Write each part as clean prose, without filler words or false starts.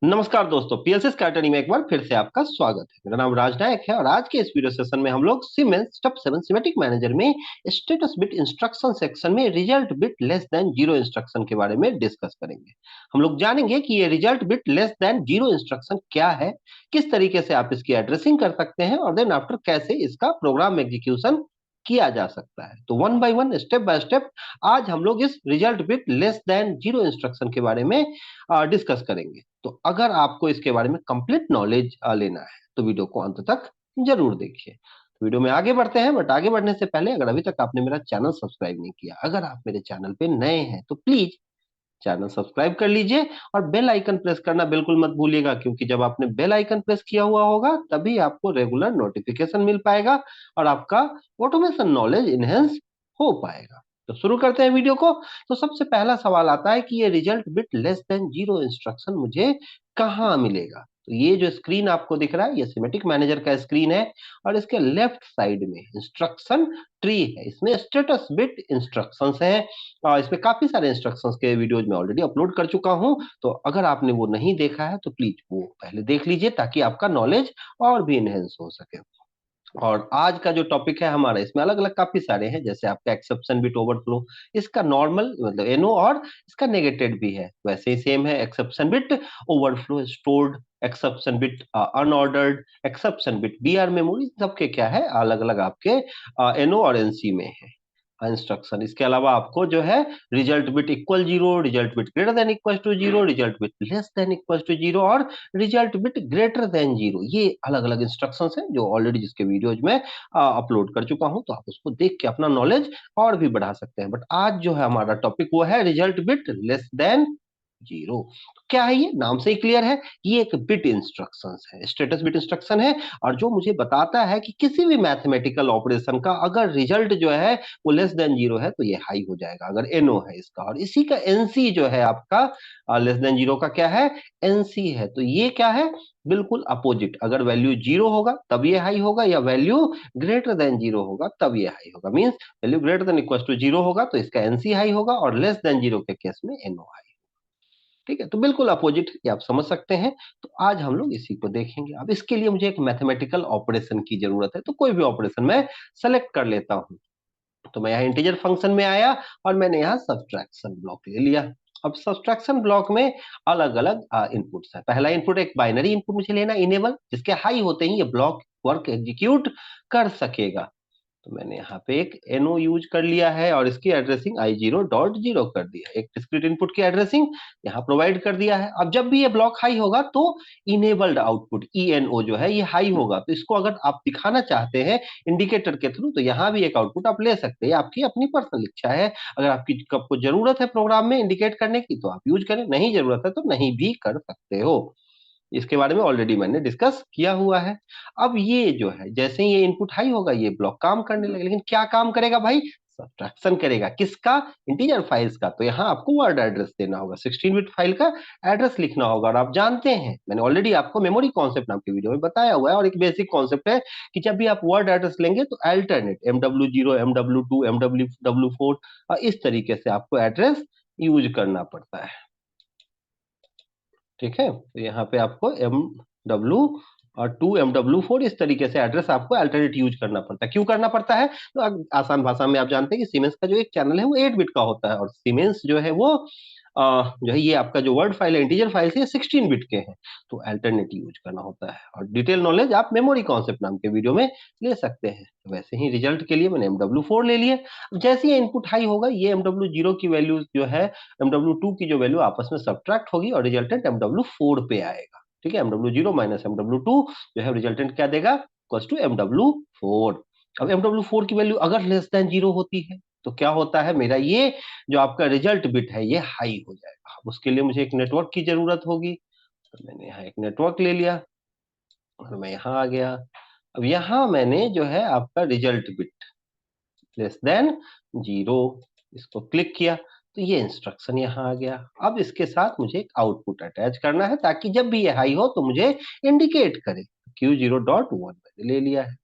नमस्कार दोस्तों, PLC academy में एक बार फिर से आपका स्वागत है। मेरा नाम राज नायक है और आज के इस वीडियो सेशन में हम लोग सीमेंस स्टेप 7 सिमेटिक मैनेजर में स्टेटस बिट इंस्ट्रक्शन सेक्शन में result bit less than zero instruction के बारे में डिस्कस करेंगे। हम लोग जानेंगे कि ये result bit less than zero instruction क्या है, किस तरीके से आप इसकी एड्रेसिंग कर सकते हैं और देन आफ्टर कैसे इसका प्रोग्राम एग्जीक्यूशन किया जा सकता है। तो one by one, step by step आज हम लोग इस result bit less than zero instruction के बारे में डिस्कस करेंगे। तो अगर आपको इसके बारे में कंप्लीट नॉलेज लेना है तो वीडियो को अंत तक जरूर देखिए। तो वीडियो में आगे बढ़ते हैं, बट आगे बढ़ने से पहले अगर अभी तक आपने मेरा चैनल सब्सक्राइब नहीं किया, अगर आप मेरे चैनल पे नए हैं तो प्लीज चैनल सब्सक्राइब कर लीजिए और बेल आइकन प्रेस करना बिल्कुल मत भूलिएगा, क्योंकि जब आपने बेल आइकन प्रेस किया हुआ होगा तभी आपको रेगुलर नोटिफिकेशन मिल पाएगा और आपका ऑटोमेशन नॉलेज इनहेंस हो पाएगा। तो शुरू करते हैं वीडियो को। तो सबसे पहला सवाल आता है कि ये result bit less than zero instruction मुझे कहाँ मिलेगा। तो ये जो स्क्रीन आपको दिख रहा है ये सिमेटिक मैनेजर का स्क्रीन है और इसके लेफ्ट साइड में इंस्ट्रक्शन ट्री है, इसमें स्टेटस बिट इंस्ट्रक्शंस हैं। इसमें काफी सारे इंस्ट्रक्शंस के वीडियोज में ऑलरेडी अपलोड कर चुका हूं, तो अगर आपने वो नहीं देखा है तो प्लीज वो पहले देख लीजिए ताकि आपका नॉलेज और भी इनहेंस हो सके। और आज का जो टॉपिक है हमारा, इसमें अलग अलग काफी सारे हैं, जैसे आपका एक्सेप्शन बिट ओवरफ्लो, इसका नॉर्मल मतलब एनो और इसका नेगेटेड भी है, वैसे ही सेम है exception bit overflow, stored exception bit, unordered exception bit, BR memory, सबके क्या है अलग अलग आपके एनो और एनसी में है इंस्ट्रक्शन। इसके अलावा आपको जो है result bit equal zero, result bit greater than equal to zero, result bit less than equal to zero और result bit greater than zero, ये अलग अलग इंस्ट्रक्शंस हैं जो ऑलरेडी जिसके वीडियोज में अपलोड कर चुका हूं, तो आप उसको देख के अपना नॉलेज और भी बढ़ा सकते हैं। बट आज जो है हमारा टॉपिक वो है result bit less than zero. क्या है ये, नाम से ही क्लियर है, ये एक बिट इंस्ट्रक्शंस है, स्टेटस बिट इंस्ट्रक्शन है और जो मुझे बताता है कि किसी भी मैथमेटिकल ऑपरेशन का अगर रिजल्ट जो है वो लेस देन जीरो है तो ये हाई हो जाएगा अगर एनओ है इसका, और इसी का एनसी जो है आपका लेस देन जीरो का क्या है, एनसी है। तो ये क्या है, बिल्कुल अपोजिट, अगर वैल्यू जीरो होगा तब ये हाई होगा या वैल्यू ग्रेटर देन जीरो होगा तब ये हाई होगा। Means value greater than equal to zero होगा तो इसका एनसी हाई होगा और लेस देन जीरो के केस में एनओ हाई। ठीक है, तो बिल्कुल अपोजिट ये आप समझ सकते हैं। तो आज हम लोग इसी को देखेंगे। अब इसके लिए मुझे एक मैथमेटिकल ऑपरेशन की जरूरत है, तो कोई भी ऑपरेशन मैं सेलेक्ट कर लेता हूं। तो मैं यहाँ इंटीजर फंक्शन में आया और मैंने यहाँ सब्ट्रैक्शन ब्लॉक ले लिया। अब सब्ट्रैक्शन ब्लॉक में अलग अलग इनपुट्स है। पहला इनपुट एक बाइनरी इनपुट मुझे लेना, इनेबल, जिसके हाई होते ही ये ब्लॉक वर्क एग्जीक्यूट कर सकेगा। तो मैंने यहाँ पे एक एनो यूज कर लिया है और इसकी एड्रेसिंग i0.0 कर दिया, एक डिस्क्रीट इनपुट की एड्रेसिंग यहाँ प्रोवाइड कर दिया है। अब जब भी ये ब्लॉक हाई होगा तो इनेबल्ड आउटपुट ईएनओ जो है ये हाई होगा, तो इसको अगर आप दिखाना चाहते हैं इंडिकेटर के थ्रू तो यहाँ भी एक आउटपुट आप ले सकते हैं, आपकी अपनी पर्सनल इच्छा है। अगर आपको जरूरत है प्रोग्राम में इंडिकेट करने की तो आप यूज करें, नहीं जरूरत है तो नहीं भी कर सकते हो। इसके बारे में ऑलरेडी मैंने डिस्कस किया हुआ है। अब ये जो है जैसे ही ये इनपुट हाई होगा ये ब्लॉक काम करने लगेगा, लेकिन क्या काम करेगा भाई, सब्ट्रैक्शन करेगा, किसका, इंटीजर फाइल्स का। तो यहाँ आपको वर्ड एड्रेस देना होगा, 16 बिट फाइल का एड्रेस लिखना होगा। और आप जानते हैं मैंने ऑलरेडी आपको मेमोरी कॉन्सेप्ट नाम की वीडियो में बताया हुआ है, और एक बेसिक कॉन्सेप्ट है कि जब भी आप वर्ड एड्रेस लेंगे तो अल्टरनेट MW0, MW2, MW4 इस तरीके से आपको एड्रेस यूज करना पड़ता है। ठीक है, तो यहाँ पे आपको MW2, MW4 इस तरीके से एड्रेस आपको अल्टरनेट यूज करना पड़ता है। क्यों करना पड़ता है, तो आसान भाषा में आप जानते हैं कि सीमेंस का जो एक चैनल है वो 8 बिट का होता है और सीमेंस जो है वो जो है ये आपका जो वर्ड फाइल है इंटीजर फाइल से 16 बिट के हैं, तो अल्टरनेट यूज करना होता है। और डिटेल नॉलेज आप मेमोरी कॉन्सेप्ट नाम के वीडियो में ले सकते हैं। तो वैसे ही रिजल्ट के लिए मैंने MW4 ले लिया। जैसे ही इनपुट हाई होगा ये MW0 की वैल्यू जो है MW2 की जो वैल्यू आपस में सब्ट्रैक्ट होगी और रिजल्टेंट MW4 पे आएगा। ठीक है, MW0 माइनस MW2 जो है रिजल्टेंट क्या देगा, इक्वल्स टू MW4। अब MW4 की वैल्यू अगर लेस देन जीरो होती है तो क्या होता है, मेरा ये जो आपका रिजल्ट बिट है ये हाई हो जाएगा। अब उसके लिए मुझे एक नेटवर्क की जरूरत होगी, तो मैंने यहाँ एक नेटवर्क ले लिया और मैं यहाँ आ गया। अब यहाँ मैंने जो है आपका result bit less than zero, इसको क्लिक किया तो ये इंस्ट्रक्शन यहाँ आ गया। अब इसके साथ मुझे एक आउटपुट अटैच करना है ताकि जब भी ये हाई हो तो मुझे इंडिकेट करे। Q0.1 मैंने ले लिया है।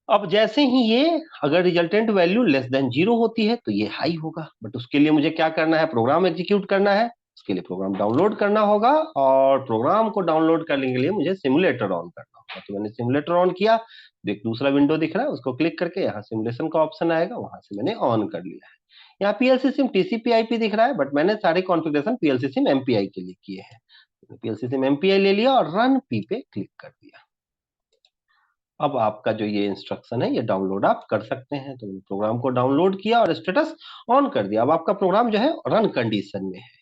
अब जैसे ही ये अगर resultant value less than zero होती है तो ये हाई होगा, बट उसके लिए मुझे क्या करना है, प्रोग्राम एग्जीक्यूट करना है। उसके लिए प्रोग्राम डाउनलोड करना होगा और प्रोग्राम को डाउनलोड करने के लिए मुझे सिमुलेटर ऑन करना होगा। तो मैंने सिमुलेटर ऑन किया, तो एक दूसरा विंडो दिख रहा है, उसको क्लिक करके यहाँ सिमुलेशन का ऑप्शन आएगा, वहां से मैंने ऑन कर लिया है। यहाँ पीएलसी सिम टीसीपी आईपी दिख रहा है, बट मैंने सारे कॉन्फ़िगरेशन पीएलसी सिम एमपीआई के लिए किए हैं। पीएलसी सिम एमपीआई ले लिया और रन पी पे क्लिक कर दिया। अब आपका जो ये इंस्ट्रक्शन है ये डाउनलोड आप कर सकते हैं। तो मैंने प्रोग्राम को डाउनलोड किया और स्टेटस ऑन कर दिया। अब आपका प्रोग्राम जो है रन कंडीशन में है,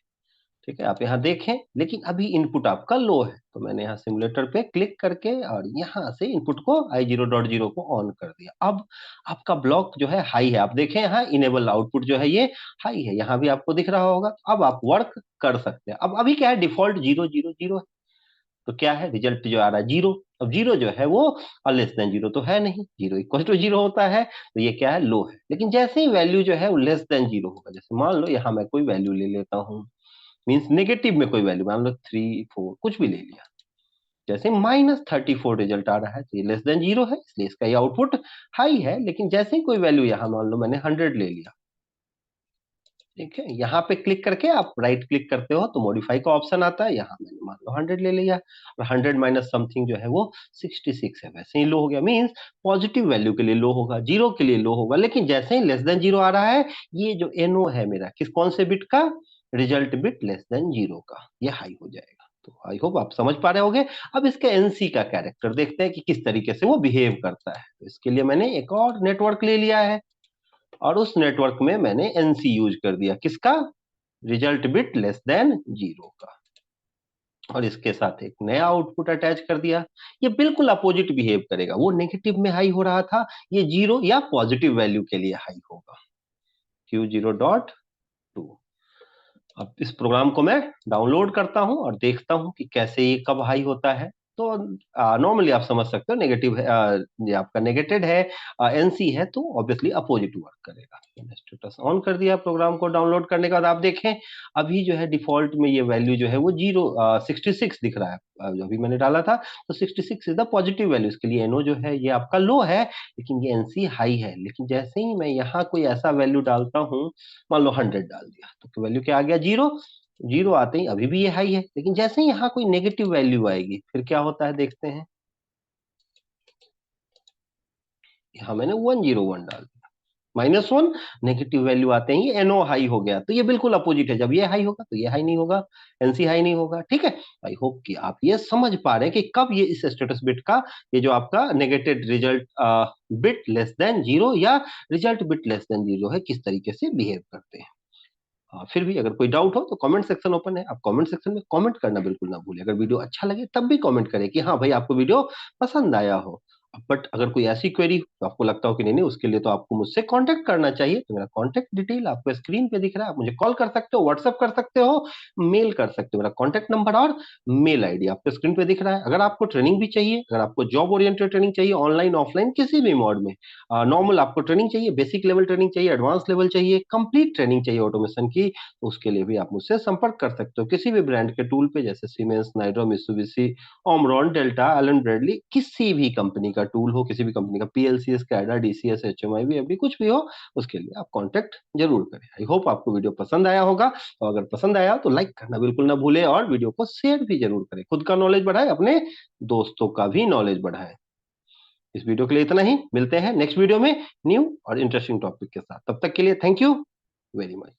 ठीक है। आप यहाँ देखें, लेकिन अभी इनपुट आपका लो है, तो मैंने यहाँ सिमुलेटर पे क्लिक करके और यहाँ से इनपुट को i0.0 को ऑन कर दिया। अब आपका ब्लॉक जो है हाई है, आप देखें यहाँ इनेबल आउटपुट जो है ये हाई है, यहाँ भी आपको दिख रहा होगा। अब आप वर्क कर सकते हैं। अब अभी क्या है, डिफॉल्ट 0 0 0 है, तो क्या है रिजल्ट जो आ रहा है 0। अब 0 जो है वो लेस देन 0 तो है नहीं, 0 इक्वल टू 0 होता है, तो ये क्या है, लो है। लेकिन जैसे ही वैल्यू जो है वो लेस देन 0 होगा, जैसे मान लो यहाँ मैं कोई वैल्यू ले लेता हूँ, मीन्स नेगेटिव में कोई वैल्यू, मान लो 3 4 कुछ भी ले लिया, जैसे -34 रिजल्ट आ रहा है, तो ये लेस देन 0 है, इसलिए इसका ये आउटपुट हाई है। लेकिन जैसे ही कोई वैल्यू यहाँ मान लो मैंने 100 ले लिया, ठीक है, यहाँ पे क्लिक करके आप राइट क्लिक करते हो तो मॉडिफाई का ऑप्शन आता है, यहाँ मैंने मान लो 100 ले लिया और 100 माइनस समथिंग जो है वो 66 है, वैसे ही लो हो गया। मीन्स पॉजिटिव वैल्यू के लिए लो होगा, 0 के लिए लो होगा, लेकिन जैसे ही लेस देन 0 आ रहा है, ये जो NO है मेरा किस कौन से बिट का, रिजल्ट बिट लेस देन 0 का, ये हाई हो जाएगा। तो आई होप आप समझ पा रहे होंगे। अब इसके एनसी का कैरेक्टर देखते हैं कि किस तरीके से वो बिहेव करता है। तो इसके लिए मैंने एक और नेटवर्क ले लिया है और उस नेटवर्क में मैंने एनसी यूज कर दिया, किसका, रिजल्ट बिट लेस देन 0 का, और इसके साथ एक नया आउटपुट अटैच कर दिया। ये बिल्कुल अपोजिट बिहेव करेगा, वो नेगेटिव में हाई हो रहा था, ये 0 या पॉजिटिव वैल्यू के लिए हाई होगा, Q0.2। अब इस प्रोग्राम को मैं डाउनलोड करता हूं और देखता हूं कि कैसे ये कब हाई होता है। तो नॉर्मली आप समझ सकते हो, नेगेटिव है, ये आपका नेगेटेड है, एनसी है, तो ऑब्वियसली अपोजिट वर्क करेगा। मैंने स्टेटस ऑन कर दिया प्रोग्राम को डाउनलोड करने के बाद। आप देखें अभी जो है डिफॉल्ट में ये वैल्यू जो है वो 66 दिख रहा है, जो अभी मैंने डाला था, तो 66 इज द पॉजिटिव वैल्यू। इसके लिए एनओ जो है ये आपका लो है, लेकिन ये एनसी हाई है। लेकिन जैसे ही मैं यहाँ कोई ऐसा वैल्यू डालता हूँ, मान लो 100 डाल दिया, तो वैल्यू क्या आ गया, 0। 0 आते ही अभी भी ये हाई है, लेकिन जैसे ही यहाँ कोई नेगेटिव वैल्यू आएगी फिर क्या होता है देखते हैं। यहाँ मैंने 101 डाल दिया, -1, नेगेटिव वैल्यू आते ही एनओ हाई हो गया। तो ये बिल्कुल अपोजिट है, जब ये हाई होगा तो ये हाई नहीं होगा, एनसी हाई नहीं होगा, ठीक है। आई होप कि आप ये समझ पा रहे हैं कि कब ये इस स्टेटस बिट का, ये जो आपका negative result bit less then 0 या रिजल्ट बिट लेस देन 0 है, किस तरीके से बिहेव करते हैं। फिर भी अगर कोई डाउट हो तो कमेंट सेक्शन ओपन है, आप कमेंट सेक्शन में कमेंट करना बिल्कुल ना भूलें। अगर वीडियो अच्छा लगे तब भी कमेंट करें कि हाँ भाई आपको वीडियो पसंद आया हो। बट अगर कोई ऐसी क्वेरी तो आपको लगता हो कि नहीं नहीं, उसके लिए तो आपको मुझसे कांटेक्ट करना चाहिए, तो मेरा कांटेक्ट डिटेल आपको स्क्रीन पे दिख रहा है, आप मुझे कॉल कर सकते हो, व्हाट्सएप कर सकते हो, मेल कर सकते हो। मेरा कांटेक्ट नंबर और मेल आईडी आपको स्क्रीन पे दिख रहा है। अगर आपको ट्रेनिंग भी चाहिए, अगर आपको जॉब ओरिएंटेड ट्रेनिंग चाहिए, ऑनलाइन ऑफलाइन किसी भी मोड में, नॉर्मल आपको ट्रेनिंग चाहिए, बेसिक लेवल ट्रेनिंग चाहिए, एडवांस लेवल चाहिए, कंप्लीट ट्रेनिंग चाहिए ऑटोमेशन की, तो उसके लिए भी आप मुझसे संपर्क कर सकते हो। किसी भी ब्रांड के टूल पे, जैसे सीमेंस, नाइड्रो, Mitsubishi, Omron, Delta, Allen Bradley, किसी भी कंपनी का टूल हो, किसी भी कंपनी का, PLC, SCADA, DCS, HMI, VFD, कुछ भी हो, उसके लिए आप कांटेक्ट जरूर करें। आई होप आपको वीडियो पसंद आया होगा, और अगर पसंद आया तो लाइक करना बिल्कुल ना भूलें और वीडियो को शेयर भी जरूर करें। खुद का नॉलेज बढ़ाए, अपने दोस्तों का भी नॉलेज बढ़ाए। इस वीडियो के लिए इतना ही, मिलते हैं नेक्स्ट वीडियो में न्यू और इंटरेस्टिंग टॉपिक के साथ। तब तक के लिए थैंक यू वेरी मच।